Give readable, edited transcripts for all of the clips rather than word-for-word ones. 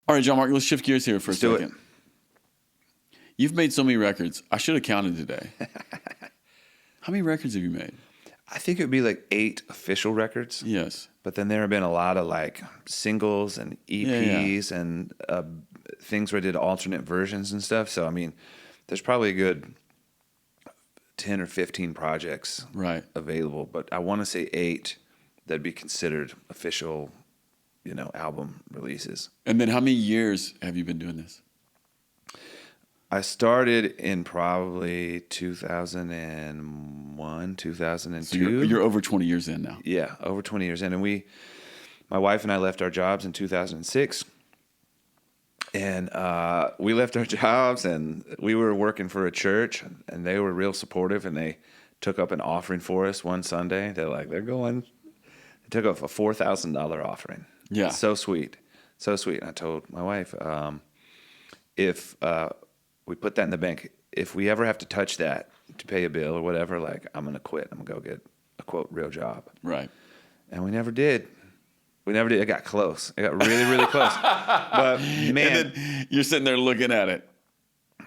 All right, John Mark, let's shift gears here for Let's a do it. second. You've made so many records. I should have counted today. How many records have you made? I think it would be like 8 official records. Yes. But then there have been a lot of like singles and EPs and things where I did alternate versions and stuff. So, I mean, there's probably a good 10 or 15 projects available. But I want to say 8 that'd be considered official, album releases. And then how many years have you been doing this? I started in probably 2001, 2002. So you're over 20 years in now. Yeah, over 20 years in. And my wife and I left our jobs in 2006. And we left our jobs and we were working for a church and they were real supportive and they took up an offering for us one Sunday. They took up a $4,000 offering. Yeah. So sweet. So sweet. And I told my wife, if we put that in the bank, if we ever have to touch that to pay a bill or whatever, like I'm going to quit. I'm going to go get a quote real job. Right. And we never did. It got close. It got really, really close. But man, and then you're sitting there looking at it.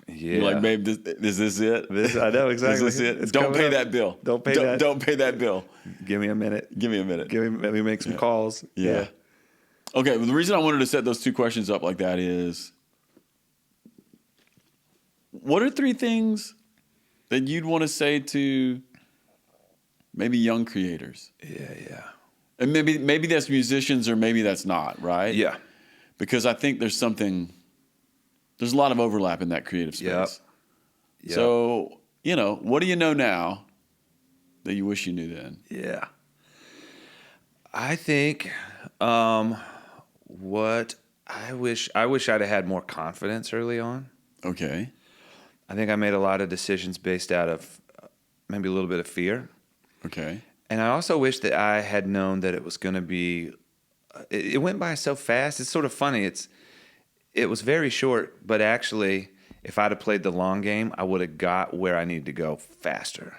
Yeah. You're like, babe, is this it? I know exactly. Is this it? It's Don't pay up. that bill. Don't pay that. Don't pay that bill. Give me a minute. Let me make some calls. Yeah. Okay. Well, the reason I wanted to set those 2 questions up like that is, what are 3 things that you'd want to say to maybe young creators? Yeah. And maybe that's musicians or maybe that's not, right? Yeah. Because I think there's a lot of overlap in that creative space. Yep. So, what do you know now that you wish you knew then? Yeah. I think what I wish I'd have had more confidence early on. Okay. I think I made a lot of decisions based out of maybe a little bit of fear. Okay. And I also wish that I had known that it was going to be, it went by so fast. It's sort of funny. It was very short, but actually, if I'd have played the long game, I would have got where I needed to go faster.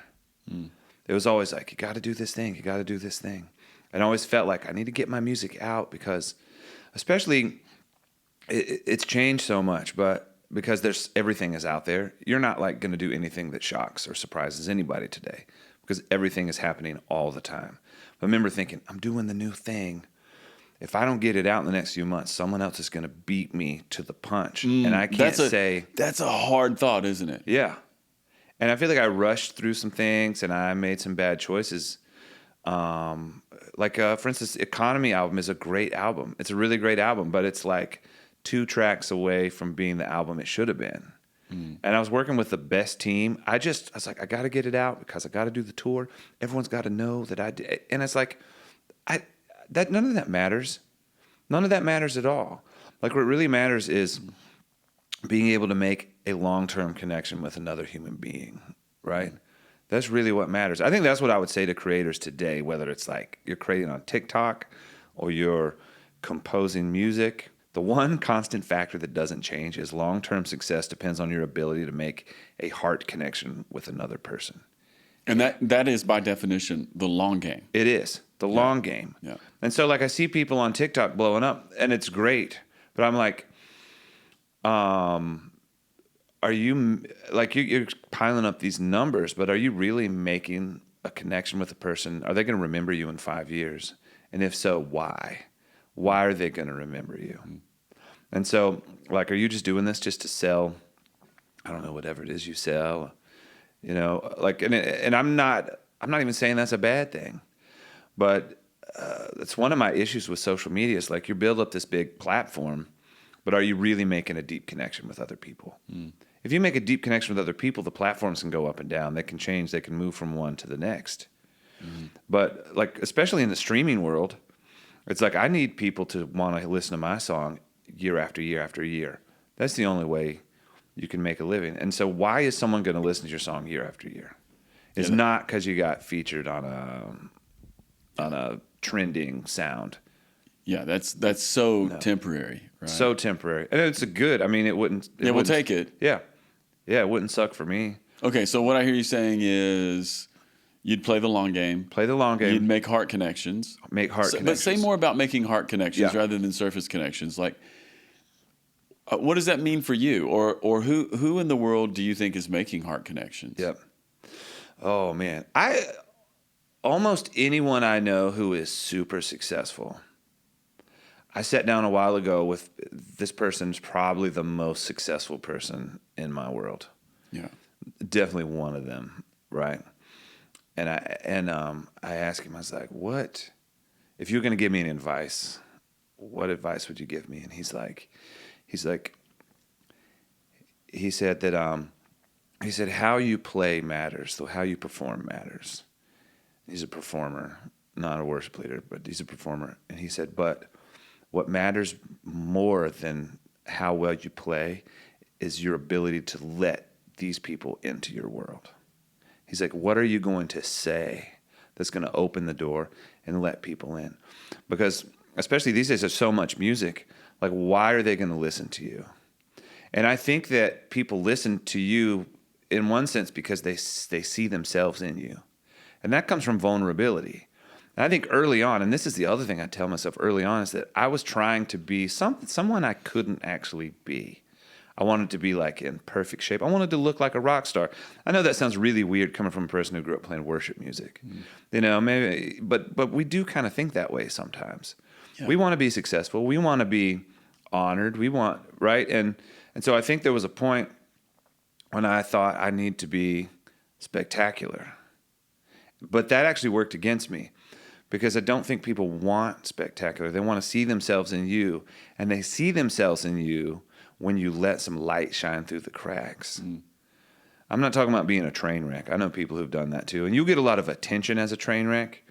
It was always like, you got to do this thing. You got to do this thing. And I always felt like I need to get my music out because, especially, it's changed so much, but because everything is out there, you're not like going to do anything that shocks or surprises anybody today. Because everything is happening all the time. But I remember thinking, I'm doing the new thing. If I don't get it out in the next few months, someone else is going to beat me to the punch. And I can't say... That's a hard thought, isn't it? Yeah. And I feel like I rushed through some things and I made some bad choices. For instance, Economy album is a great album. It's a really great album, but it's like 2 tracks away from being the album it should have been. And I was working with the best team. I was like, I got to get it out because I got to do the tour. Everyone's got to know that I did. And it's like, none of that matters. None of that matters at all. Like what really matters is being able to make a long-term connection with another human being, right? That's really what matters. I think that's what I would say to creators today, whether it's like you're creating on TikTok or you're composing music. The one constant factor that doesn't change is long-term success depends on your ability to make a heart connection with another person. And that is, by definition, the long game. It is. The long game. Yeah. And so, like, I see people on TikTok blowing up, and it's great. But I'm like, are you, like, you're piling up these numbers, but are you really making a connection with a person? Are they going to remember you in 5 years? And if so, why? Why are they going to remember you? And so, like, are you just doing this just to sell, I don't know, whatever it is you sell, like, and I'm not even saying that's a bad thing, but it's one of my issues with social media is like you build up this big platform, but are you really making a deep connection with other people? If you make a deep connection with other people, the platforms can go up and down. They can change. They can move from one to the next. But like, especially in the streaming world, it's like I need people to want to listen to my song year after year after year. That's the only way you can make a living. And so why is someone going to listen to your song year after year? It's not because you got featured on a trending sound. Yeah, that's so temporary, right? So temporary. And it's it wouldn't... we'll take it. Yeah. Yeah, it wouldn't suck for me. Okay, so what I hear you saying is you'd play the long game. Play the long game. You'd make heart connections. Make heart connections. But say more about making heart connections rather than surface connections. Like, What does that mean for you? Or who in the world do you think is making heart connections? Yep. Oh man, almost anyone I know who is super successful. I sat down a while ago with this person's probably the most successful person in my world. Yeah. Definitely one of them, right? And I asked him, I was like, "What? If you're going to give me any advice, what advice would you give me?" And he said how you play matters, though how you perform matters. He's a performer, not a worship leader, but he's a performer. And he said, but what matters more than how well you play is your ability to let these people into your world. He's like, what are you going to say that's going to open the door and let people in? Because especially these days, there's so much music. Like, why are they going to listen to you? And I think that people listen to you in one sense because they see themselves in you. And that comes from vulnerability. And I think early on, and this is the other thing I tell myself early on, is that I was trying to be someone I couldn't actually be. I wanted to be like in perfect shape. I wanted to look like a rock star. I know that sounds really weird coming from a person who grew up playing worship music. You know, maybe, but we do kind of think that way sometimes. Yeah. We want to be successful. We want to be honored. We want, right? And so I think there was a point when I thought I need to be spectacular. But that actually worked against me because I don't think people want spectacular. They want to see themselves in you, and they see themselves in you when you let some light shine through the cracks. I'm not talking about being a train wreck. I know people who've done that too. And you get a lot of attention as a train wreck,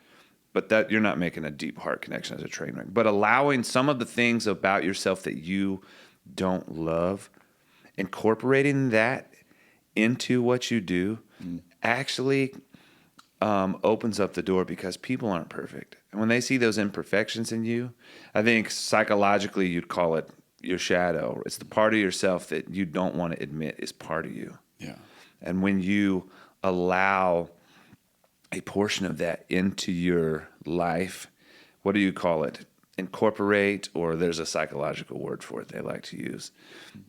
but that you're not making a deep heart connection as a train wreck. But allowing some of the things about yourself that you don't love, incorporating that into what you do actually opens up the door because people aren't perfect. And when they see those imperfections in you, I think psychologically you'd call it your shadow. It's the part of yourself that you don't want to admit is part of you. Yeah. And when you allow a portion of that into your life, what do you call it? Incorporate, or there's a psychological word for it they like to use.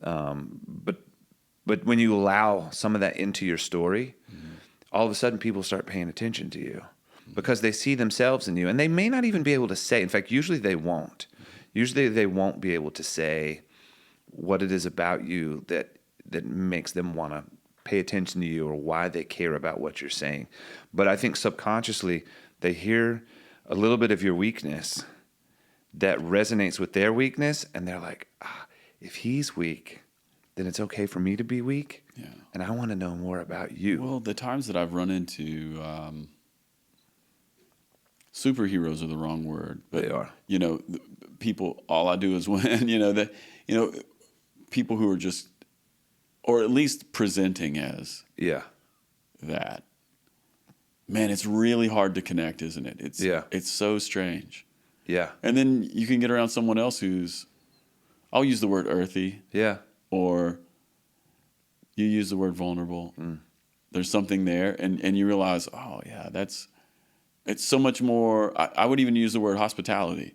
But when you allow some of that into your story, all of a sudden people start paying attention to you because they see themselves in you. And they may not even be able to say, in fact, usually they won't. Usually they won't be able to say what it is about you that makes them want to pay attention to you or why they care about what you're saying. But I think subconsciously they hear a little bit of your weakness that resonates with their weakness, and they're like, if he's weak, then it's okay for me to be weak. Yeah. And I want to know more about you. Well, the times that I've run into superheroes are the wrong word, but they are. You know, people. All I do is win. People who are just, or at least presenting as that. Man, it's really hard to connect, isn't it? It's so strange. Yeah. And then you can get around someone else who's, I'll use the word earthy. Yeah. Or you use the word vulnerable. There's something there, and you realize, oh yeah, it's so much more. I would even use the word hospitality.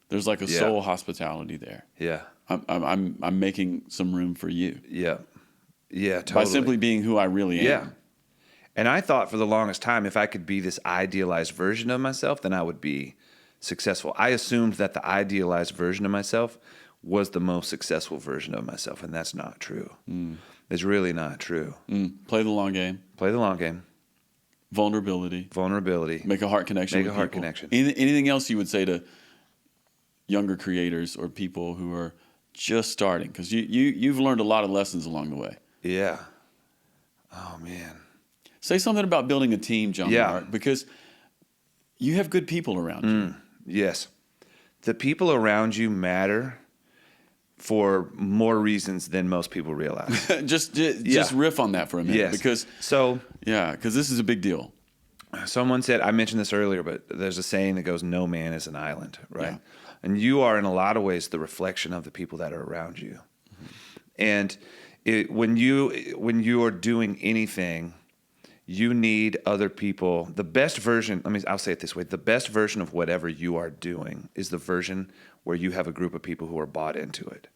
There's like a soul hospitality there. Yeah. I'm making some room for you. Yeah. Yeah, totally. By simply being who I really am. Yeah. And I thought for the longest time, if I could be this idealized version of myself, then I would be successful. I assumed that the idealized version of myself was the most successful version of myself, and that's not true. It's really not true. Play the long game. Play the long game. Vulnerability. Make a heart connection. Make a heart connection. Anything else you would say to younger creators or people who are just starting? Because you've learned a lot of lessons along the way. Yeah. Oh, man. Say something about building a team, John Mark, because you have good people around you. Yes. The people around you matter for more reasons than most people realize. just riff on that for a minute. Yes. Because this is a big deal. Someone said, I mentioned this earlier, but there's a saying that goes, no man is an island, right? Yeah. And you are in a lot of ways the reflection of the people that are around you. And when you are doing anything, you need other people. The best version, I'll say it this way, the best version of whatever you are doing is the version where you have a group of people who are bought into it.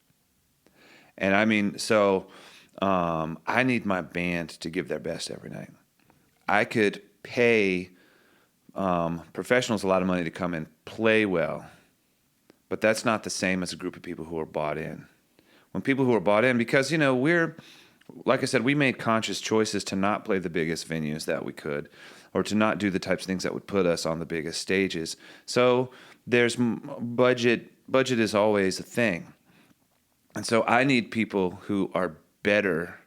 And I mean, so I need my band to give their best every night. I could pay professionals a lot of money to come and play well, but that's not the same as a group of people who are bought in. When people who are bought in, because, we're, like I said, we made conscious choices to not play the biggest venues that we could, or to not do the types of things that would put us on the biggest stages. So there's budget. Budget is always a thing. And so I need people who are better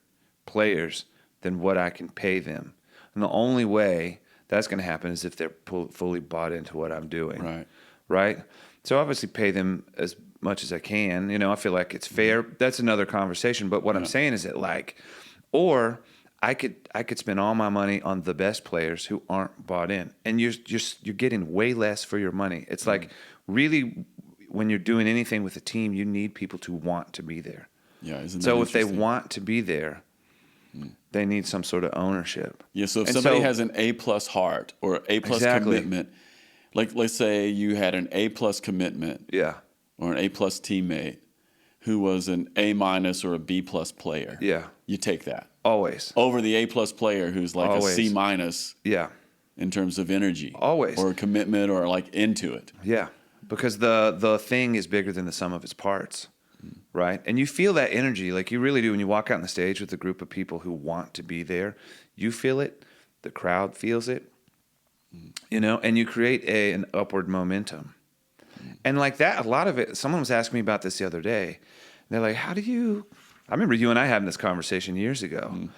players than what I can pay them. And the only way that's going to happen is if they're fully bought into what I'm doing. Right? So obviously pay them as much as I can. I feel like it's fair. That's another conversation. But what I'm saying is that or I could spend all my money on the best players who aren't bought in, and you're getting way less for your money. It's like really, when you're doing anything with a team, you need people to want to be there. Yeah, isn't that so if they interesting? Want to be there, they need some sort of ownership. Yeah. So if somebody has an A+ heart or A+ commitment, like let's say you had an A+ commitment, or an A+ teammate who was an A- or a B+ player, you take that always over the A+ player who's like always. a C- in terms of energy, always, or commitment, or like into it. Yeah, because the thing is bigger than the sum of its parts, right? And you feel that energy, like you really do, when you walk out on the stage with a group of people who want to be there. You feel it, the crowd feels it, and you create an upward momentum. And like that, a lot of it, someone was asking me about this the other day. They're like, I remember you and I having this conversation years ago.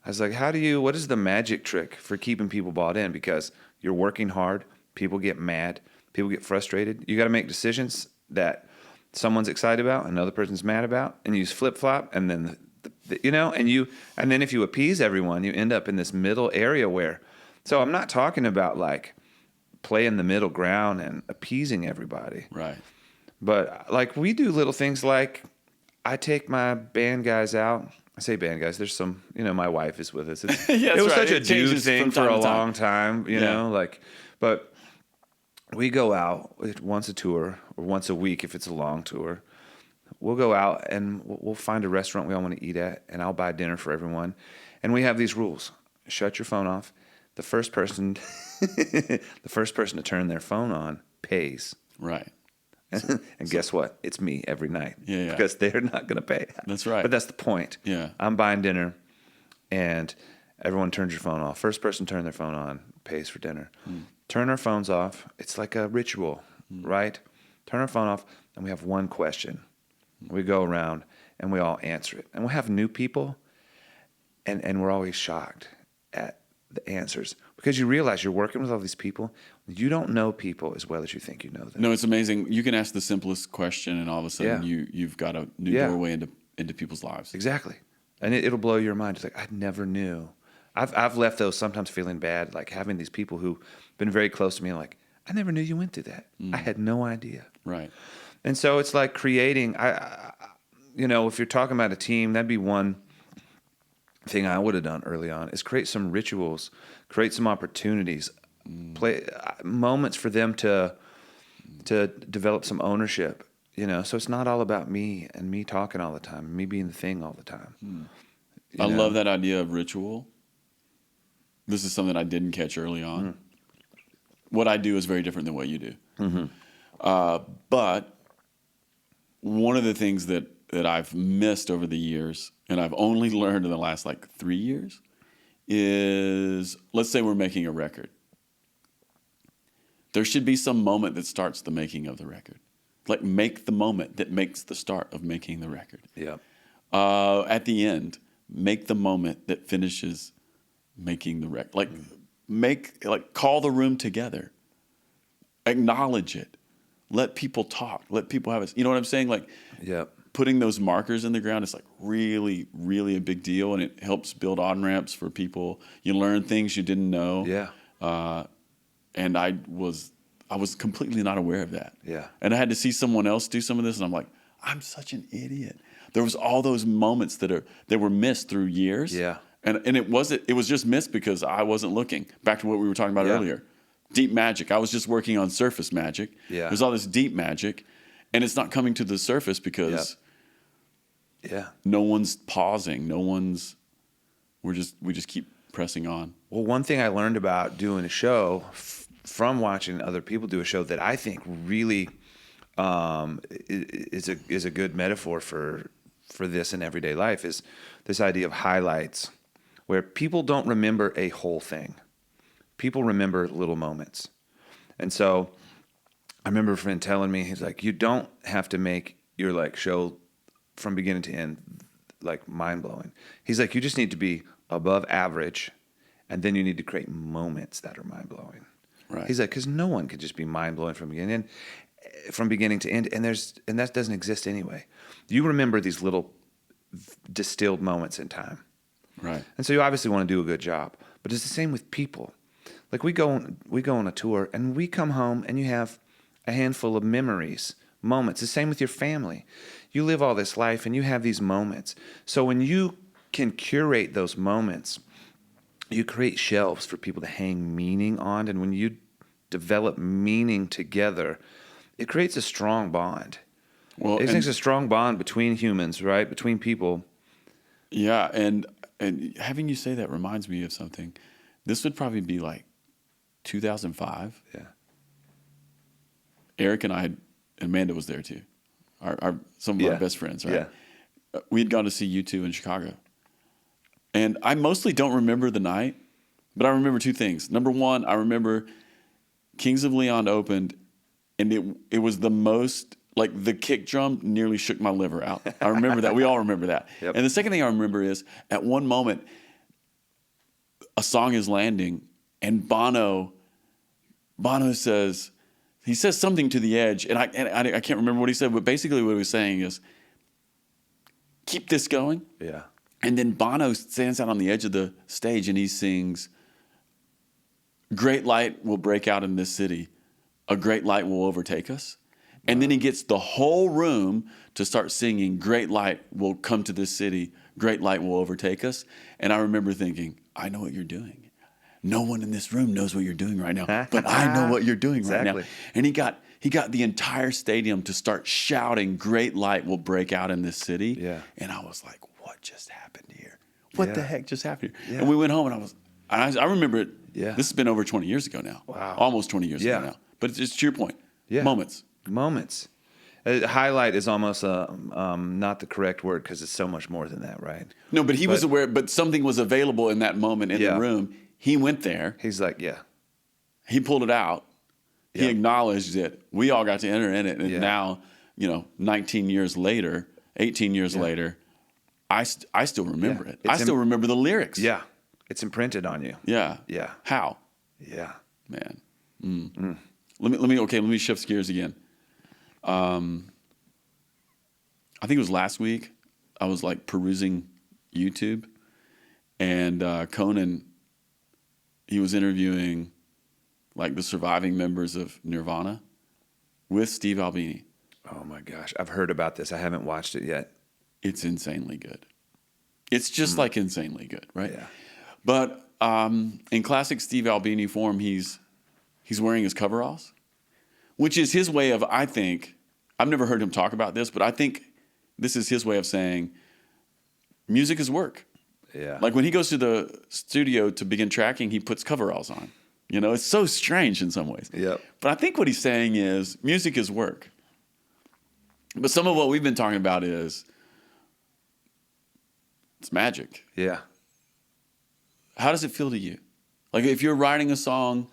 I was like, what is the magic trick for keeping people bought in? Because you're working hard, people get mad, people get frustrated. You got to make decisions that someone's excited about, another person's mad about, and you just flip-flop, and then, and then if you appease everyone, you end up in this middle area where, so I'm not talking about like playing the middle ground and appeasing everybody. Right. But like we do little things like I take my band guys out. I say band guys. There's some, my wife is with us. It was such a dude thing for a long time, but we go out once a tour or once a week if it's a long tour. We'll go out and we'll find a restaurant we all want to eat at, and I'll buy dinner for everyone. And we have these rules. Shut your phone off. The first person to turn their phone on pays. Right. And guess what? It's me every night. Yeah. Because they're not going to pay. That's right. But that's the point. Yeah. I'm buying dinner, and everyone turns your phone off. First person to turn their phone on pays for dinner. Turn our phones off. It's like a ritual, right? Turn our phone off, and we have one question. We go around, and we all answer it. And we'll have new people, and we're always shocked at the answers, because you realize you're working with all these people. You don't know people as well as you think you know them. No, it's amazing. You can ask the simplest question, and all of a sudden you've got a new doorway into people's lives. Exactly. And it'll blow your mind. It's like, I never knew. I've left those sometimes feeling bad, like having these people who've been very close to me, like, I never knew you went through that. I had no idea. Right. And so it's like creating, if you're talking about a team, that'd be one thing I would have done early on, is create some rituals, create some opportunities, play moments for them to develop some ownership, so it's not all about me and me talking all the time, me being the thing all the time. I love that idea of ritual. This is something I didn't catch early on. What I do is very different than what you do. But one of the things that I've missed over the years, and I've only learned in the last 3 years, is, let's say we're making a record. There should be some moment that starts the making of the record. Like, make the moment that makes the start of making the record. Yeah. At the end, make the moment that finishes making the record. Call the room together. Acknowledge it. Let people talk. Let people have it. You know what I'm saying? Putting those markers in the ground is really, really a big deal, and it helps build on-ramps for people. You learn things you didn't know. Yeah. And I was completely not aware of that. Yeah. And I had to see someone else do some of this, and I'm like, I'm such an idiot. There was all those moments that were missed through years. Yeah. And it was just missed because I wasn't looking. Back to what we were talking about earlier. Deep magic. I was just working on surface magic. Yeah. There's all this deep magic, and it's not coming to the surface because Yeah. No one's pausing. We just keep pressing on. Well, one thing I learned about doing a show from watching other people do a show that I think really is a good metaphor for this in everyday life is this idea of highlights, where people don't remember a whole thing. People remember little moments. And so I remember a friend telling me, he's like, you don't have to make your like show from beginning to end like mind blowing. He's like, you just need to be above average, and then you need to create moments that are mind blowing. Right. He's like, because no one can just be mind blowing from beginning to end, and that doesn't exist anyway. You remember these little distilled moments in time, Right. and so you obviously want to do a good job. But it's the same with people. Like we go on a tour, and we come home, and you have a handful of memories, moments. The same with your family. You live all this life, and you have these moments. So when you can curate those moments, you create shelves for people to hang meaning on, and when you develop meaning together, it creates a strong bond. Well, It makes a strong bond between humans, right? Between people. yeah, and having you say that reminds me of something. This would probably be like 2005. Yeah. Eric and I, Amanda was there too. Some of our best friends, right? Yeah. We had gone to see U2 in Chicago. And I mostly don't remember the night, but I remember two things. Number one, I remember Kings of Leon opened, and it was the most, like the kick drum nearly shook my liver out. I remember that. We all remember that. Yep. And the second thing I remember is at one moment, a song is landing, and Bono says, he says something to the edge, and I can't remember what he said, but basically what he was saying is, keep this going. Yeah. And then Bono stands out on the edge of the stage and he sings, great light will break out in this city. A great light will overtake us. And then he gets the whole room to start singing, great light will come to this city. Great light will overtake us. And I remember thinking, I know what you're doing. No one in this room knows what you're doing right now, but I know what you're doing right now. And he got the entire stadium to start shouting, great light will break out in this city. Yeah. And I was like, what just happened here? What the heck just happened here? Yeah. And we went home, and I remember it. Yeah. This has been over 20 years ago now. Wow. Almost 20 years ago now. But it's just to your point. Yeah. Moments. Highlight is almost not the correct word because it's so much more than that, right? No, but he was aware, but something was available in that moment in the room. He went there. He's like, yeah. He pulled it out. He acknowledged it. We all got to enter in it. And now, 19 years later, 18 years later, I still remember it. I still remember the lyrics. Yeah. It's imprinted on you. Yeah. Yeah. How? Yeah. Man. Let me shift gears again. I think it was last week. I was like perusing YouTube, and Conan, he was interviewing like the surviving members of Nirvana with Steve Albini. Oh my gosh. I've heard about this. I haven't watched it yet. It's insanely good. It's just like insanely good, right? Yeah. But in classic Steve Albini form, he's wearing his coveralls, which is his way of, I think, I've never heard him talk about this, but I think this is his way of saying music is work. Yeah. Like when he goes to the studio to begin tracking, he puts coveralls on. It's so strange in some ways. Yep. But I think what he's saying is music is work. But some of what we've been talking about is it's magic. Yeah. How does it feel to you? Like if you're writing a song,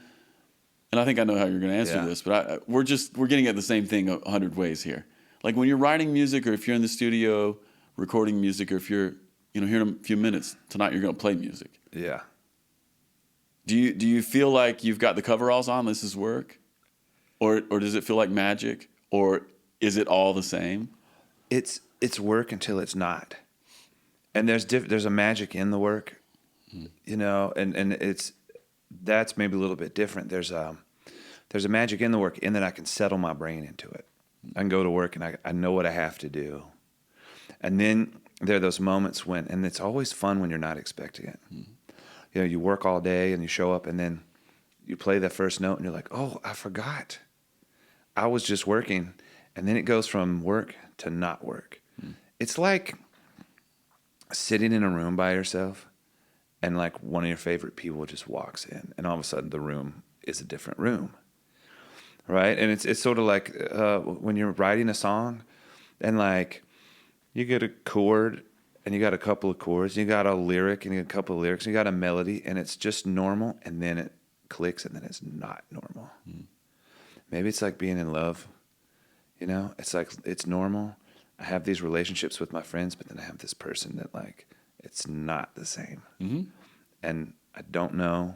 and I think I know how you're going to answer this, but we're getting at the same thing 100 ways here. Like when you're writing music, or if you're in the studio recording music, or if you're here in a few minutes tonight, you're going to play music. Yeah. Do you feel like you've got the coveralls on? This is work, or does it feel like magic, or is it all the same? It's work until it's not, and there's a magic in the work, and that's maybe a little bit different. There's a magic in the work in that I can settle my brain into it. I can go to work and I know what I have to do, and then there are those moments when, and it's always fun when you're not expecting it. You work all day and you show up and then you play that first note and you're like, oh, I forgot. I was just working. And then it goes from work to not work. It's like sitting in a room by yourself and like one of your favorite people just walks in and all of a sudden the room is a different room, right? And it's sort of like when you're writing a song and like you get a chord and you got a couple of chords, you got a lyric and you got a couple of lyrics, and you got a melody, and it's just normal, and then it clicks, and then it's not normal. Maybe it's like being in love, you know? It's like, it's normal. I have these relationships with my friends, but then I have this person that like, it's not the same. And I don't know.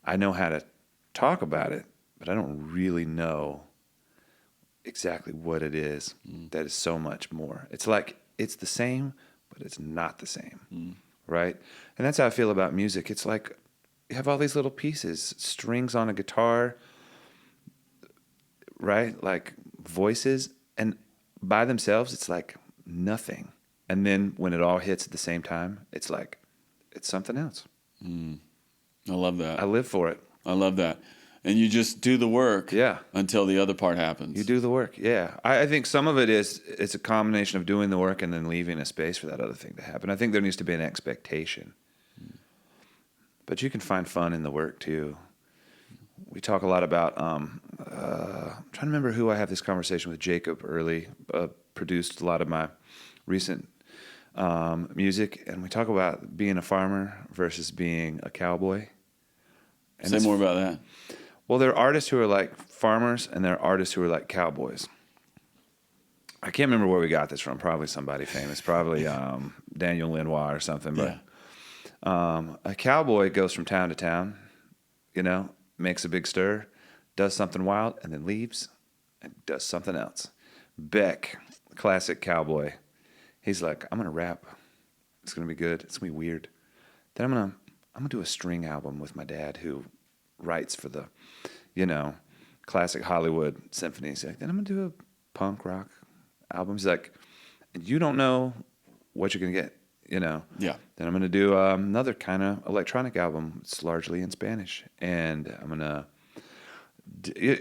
I know how to talk about it, but I don't really know exactly what it is that is so much more. It's like, it's the same, but it's not the same, right? And that's how I feel about music. It's like you have all these little pieces, strings on a guitar, right? Like voices, and by themselves, it's like nothing. And then when it all hits at the same time, it's like, it's something else. I love that. I live for it. I love that. And you just do the work until the other part happens. You do the work, yeah. I think some of it is it's a combination of doing the work and then leaving a space for that other thing to happen. I think there needs to be an expectation. But you can find fun in the work, too. We talk a lot about, I'm trying to remember who I have this conversation with. Jacob Early produced a lot of my recent music, and we talk about being a farmer versus being a cowboy. And say more about that. Well, there are artists who are like farmers, and there are artists who are like cowboys. I can't remember where we got this from. Probably somebody famous. Probably Daniel Lenoir or something. But a cowboy goes from town to town, you know, makes a big stir, does something wild, and then leaves and does something else. Beck, classic cowboy. He's like, I'm gonna rap. It's gonna be good. It's gonna be weird. Then I'm gonna do a string album with my dad, who writes for the, you know, classic Hollywood symphonies. Like, then I'm gonna do a punk rock album. He's like, you don't know what you're gonna get, you know. Yeah. Then I'm gonna do another kind of electronic album. It's largely in Spanish, and I'm gonna,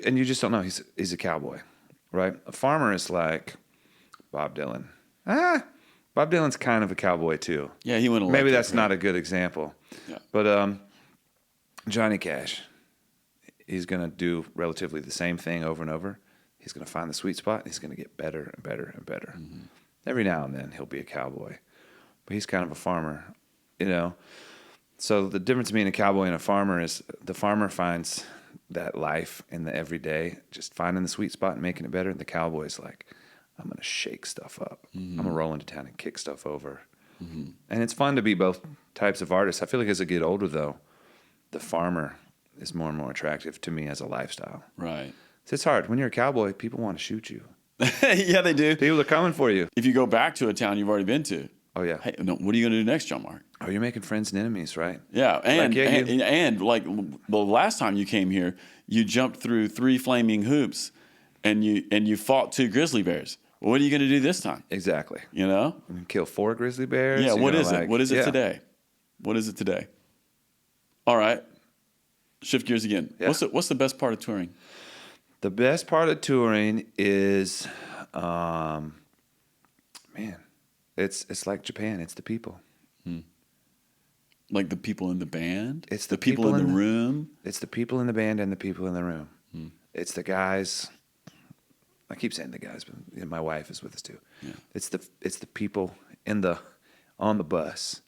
and you just don't know. He's a cowboy, right? A farmer is like Bob Dylan. Bob Dylan's kind of a cowboy too. Yeah, he went electric. Maybe that's not a good example. Yeah. But Johnny Cash, he's going to do relatively the same thing over and over. He's going to find the sweet spot, and he's going to get better and better and better. Every now and then he'll be a cowboy. But he's kind of a farmer, you know. So the difference between a cowboy and a farmer is the farmer finds that life in the everyday, just finding the sweet spot and making it better. And the cowboy's like, I'm going to shake stuff up. I'm going to roll into town and kick stuff over. And it's fun to be both types of artists. I feel like as I get older, though, the farmer is more and more attractive to me as a lifestyle. Right. So it's hard. When you're a cowboy, people want to shoot you. Yeah, they do. People are coming for you. If you go back to a town you've already been to. Oh, yeah. Hey, no, what are you going to do next, John Mark? Oh, you're making friends and enemies, right? Yeah, and, Like, yeah, and like the last time you came here, you jumped through 3 flaming hoops, and you fought 2 grizzly bears. What are you going to do this time? Exactly. You know? Kill 4 grizzly bears. Yeah, what is like, it? What is it yeah. today? What is it today? All right. Shift gears again. Yeah. What's the best part of touring? The best part of touring is, man, it's like Japan. It's the people. Like the people in the band? It's the people in the room? It's the people in the band and the people in the room. It's the guys. I keep saying the guys, but my wife is with us too. Yeah. It's the people on the bus,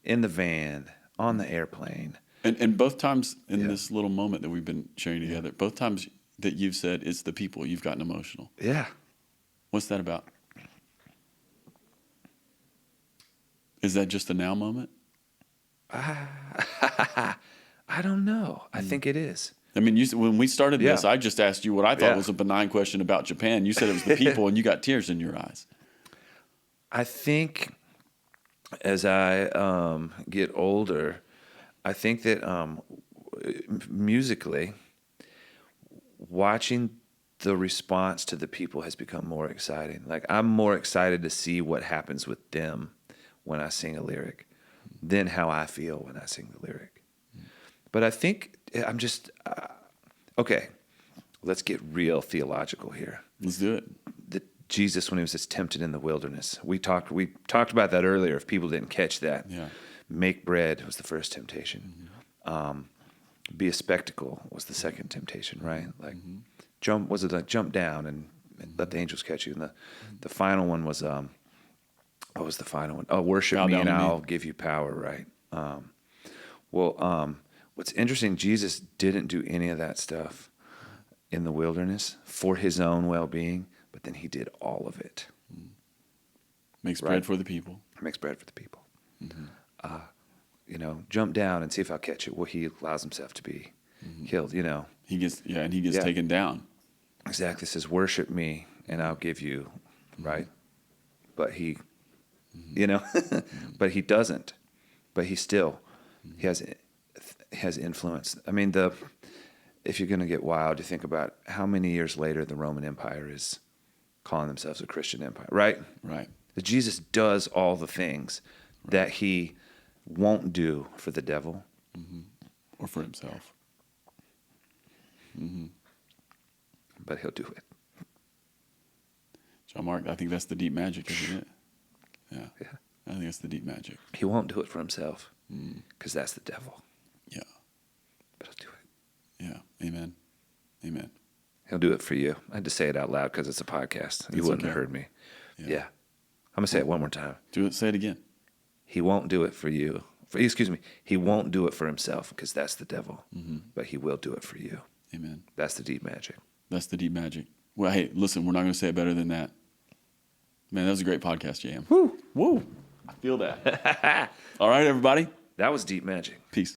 in the van, on the airplane. And both times in this little moment that we've been sharing together, both times that you've said it's the people, you've gotten emotional. Yeah. What's that about? Is that just a now moment? I don't know. I think it is. I mean, when we started this, Yeah. I just asked you what I thought Yeah. was a benign question about Japan. You said it was the people, and you got tears in your eyes. I think as I get older, I think that musically, watching the response to the people has become more exciting. Like, I'm more excited to see what happens with them when I sing a lyric than how I feel when I sing the lyric. But I think I'm just, okay, let's get real theological here. Let's do it. Jesus when he was tempted in the wilderness. We talked about that earlier. If people didn't catch that, Yeah. make bread was the first temptation. Be a spectacle was the second temptation, right? Like jump down and let the angels catch you. And the final one was what was the final one? Oh, worship Bow me down and to me. I'll give you power, right? What's interesting, Jesus didn't do any of that stuff in the wilderness for his own well-being, but then he did all of it. Makes Right. bread for the people. Makes bread for the people. Jump down and see if I'll catch it. Well, he allows himself to be killed, He gets taken down. Exactly. It says, worship me and I'll give you, right? But he, but he doesn't. But he still, he has influence. I mean, if you're going to get wild, you think about how many years later the Roman Empire is calling themselves a Christian empire, right? Right. That Jesus does all the things that he won't do for the devil. Or for himself. But he'll do it. John Mark, I think that's the deep magic, isn't it? Yeah. I think that's the deep magic. He won't do it for himself because that's the devil. Yeah. But he'll do it. Yeah. Amen. Amen. He'll do it for you. I had to say it out loud because it's a podcast. You It's wouldn't okay. have heard me. Yeah. Yeah. I'm going to say it one more time. Do it. Say it again. He won't do it for you. He won't do it for himself because that's the devil. But he will do it for you. Amen. That's the deep magic. That's the deep magic. Well, hey, listen, we're not going to say it better than that. Man, that was a great podcast, Jam. Woo! Woo! I feel that. All right, everybody. That was deep magic. Peace.